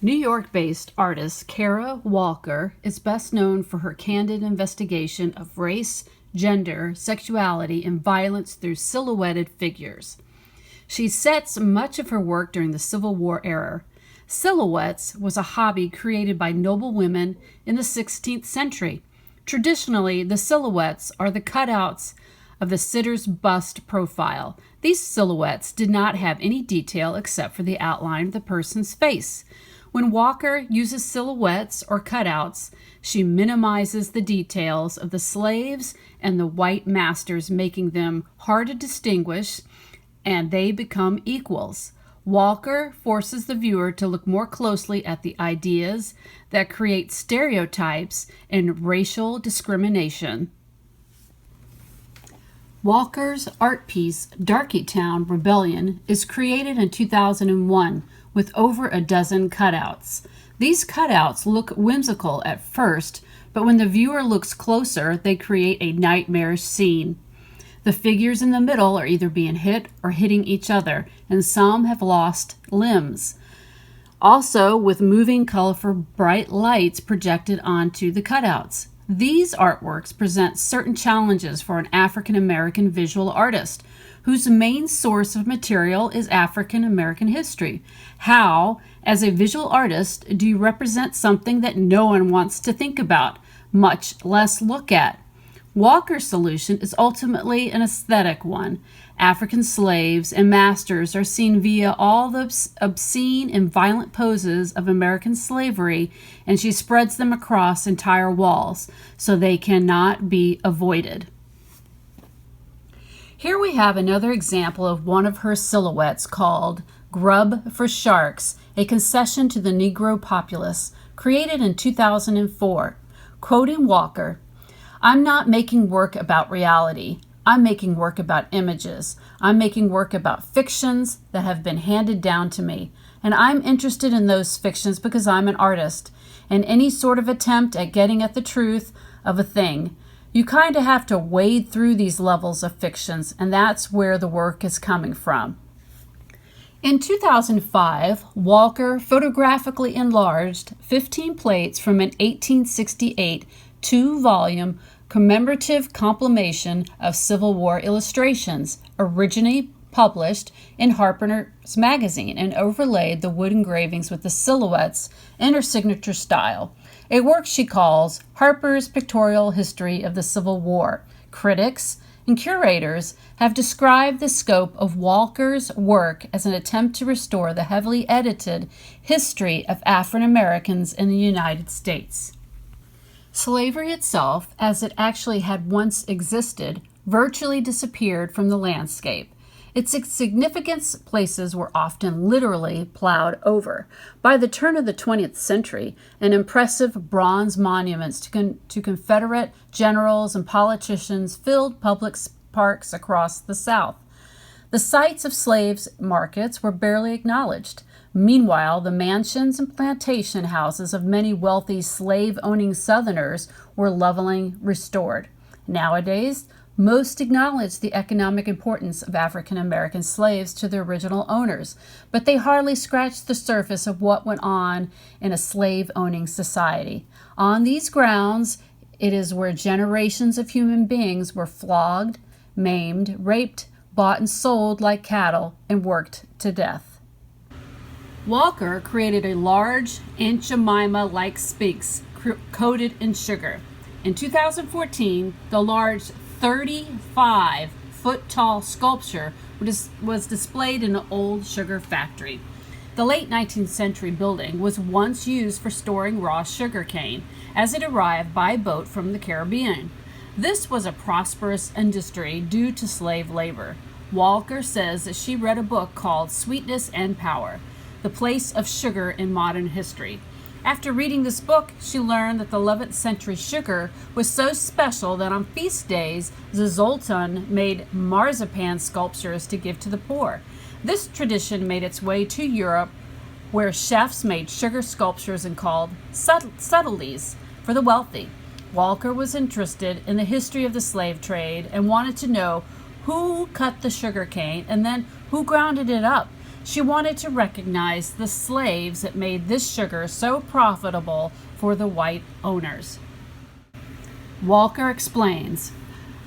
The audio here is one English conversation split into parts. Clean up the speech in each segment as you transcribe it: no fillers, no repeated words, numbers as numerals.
New York-based artist Kara Walker is best known for her candid investigation of race, gender, sexuality, and violence through silhouetted figures. She sets much of her work during the Civil War era. Silhouettes was a hobby created by noble women in the 16th century. Traditionally, the silhouettes are the cutouts of the sitter's bust profile. These silhouettes did not have any detail except for the outline of the person's face. When Walker uses silhouettes or cutouts, she minimizes the details of the slaves and the white masters, making them hard to distinguish, and they become equals. Walker forces the viewer to look more closely at the ideas that create stereotypes and racial discrimination. Walker's art piece, Darkytown Rebellion, is created in 2001 with over a dozen cutouts. These cutouts look whimsical at first, but when the viewer looks closer, they create a nightmarish scene. The figures in the middle are either being hit or hitting each other, and some have lost limbs. Also, with moving, colorful, bright lights projected onto the cutouts. These artworks present certain challenges for an African American visual artist whose main source of material is African American history. How, as a visual artist, do you represent something that no one wants to think about, much less look at? Walker's solution is ultimately an aesthetic one. African slaves and masters are seen via all the obscene and violent poses of American slavery, and she spreads them across entire walls so they cannot be avoided. Here we have another example of one of her silhouettes called Grub for Sharks, a concession to the Negro populace, created in 2004. Quoting Walker, "I'm not making work about reality. I'm making work about images. I'm making work about fictions that have been handed down to me. And I'm interested in those fictions because I'm an artist. And any sort of attempt at getting at the truth of a thing, you kind of have to wade through these levels of fictions, and that's where the work is coming from." In 2005, Walker photographically enlarged 15 plates from an 1868 two-volume commemorative compilation of Civil War illustrations, originally published in Harper's Magazine, and overlaid the wood engravings with the silhouettes in her signature style, a work she calls Harper's Pictorial History of the Civil War. Critics and curators have described the scope of Walker's work as an attempt to restore the heavily edited history of African Americans in the United States. Slavery itself, as it actually had once existed, virtually disappeared from the landscape. Its significant places were often literally plowed over. By the turn of the 20th century, an impressive bronze monuments to Confederate generals and politicians filled public parks across the South. The sites of slaves' markets were barely acknowledged. Meanwhile, the mansions and plantation houses of many wealthy slave-owning Southerners were lovingly restored. Nowadays, most acknowledge the economic importance of African American slaves to their original owners, but they hardly scratch the surface of what went on in a slave-owning society. On these grounds, it is where generations of human beings were flogged, maimed, raped, bought and sold like cattle, and worked to death. Walker created a large Aunt Jemima-like sphinx coated in sugar. In 2014, the large 35-foot-tall sculpture was displayed in an old sugar factory. The late 19th century building was once used for storing raw sugar cane as it arrived by boat from the Caribbean. This was a prosperous industry due to slave labor. Walker says that she read a book called Sweetness and Power: The Place of Sugar in Modern History. After reading this book, she learned that the 11th century sugar was so special that on feast days, the Sultan made marzipan sculptures to give to the poor. This tradition made its way to Europe, where chefs made sugar sculptures and called subtleties for the wealthy. Walker was interested in the history of the slave trade and wanted to know who cut the sugar cane and then who grounded it up. She wanted to recognize the slaves that made this sugar so profitable for the white owners. Walker explains,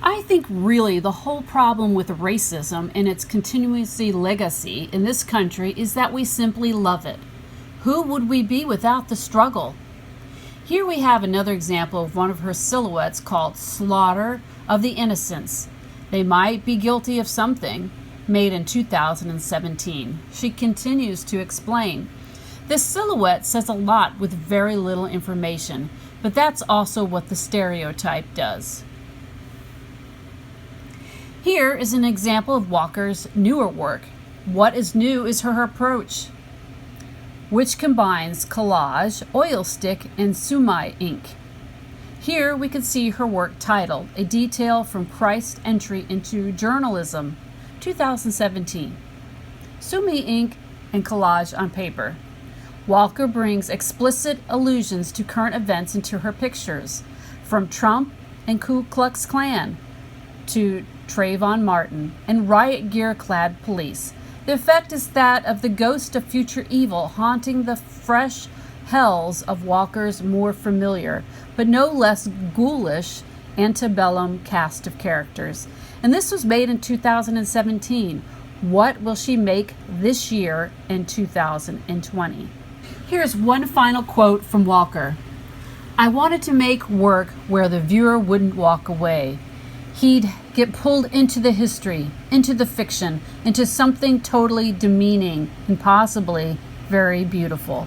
I think really the whole problem with racism and its continuously legacy in this country is that we simply love it. Who would we be without the struggle? Here we have another example of one of her silhouettes called Slaughter of the Innocents. They might be guilty of something, made in 2017. She continues to explain. This silhouette says a lot with very little information, but that's also what the stereotype does. Here is an example of Walker's newer work. What is new is her approach, which combines collage, oil stick, and sumi ink. Here we can see her work titled A Detail from Christ's Entry into Journalism, 2017. Sumi ink and collage on paper. Walker brings explicit allusions to current events into her pictures, from Trump and Ku Klux Klan to Trayvon Martin and riot gear-clad police. The effect is that of the ghost of future evil haunting the fresh hells of Walker's more familiar, but no less ghoulish, antebellum cast of characters. And this was made in 2017. What will she make this year in 2020? Here's one final quote from Walker. I wanted to make work where the viewer wouldn't walk away. He'd get pulled into the history, into the fiction, into something totally demeaning and possibly very beautiful.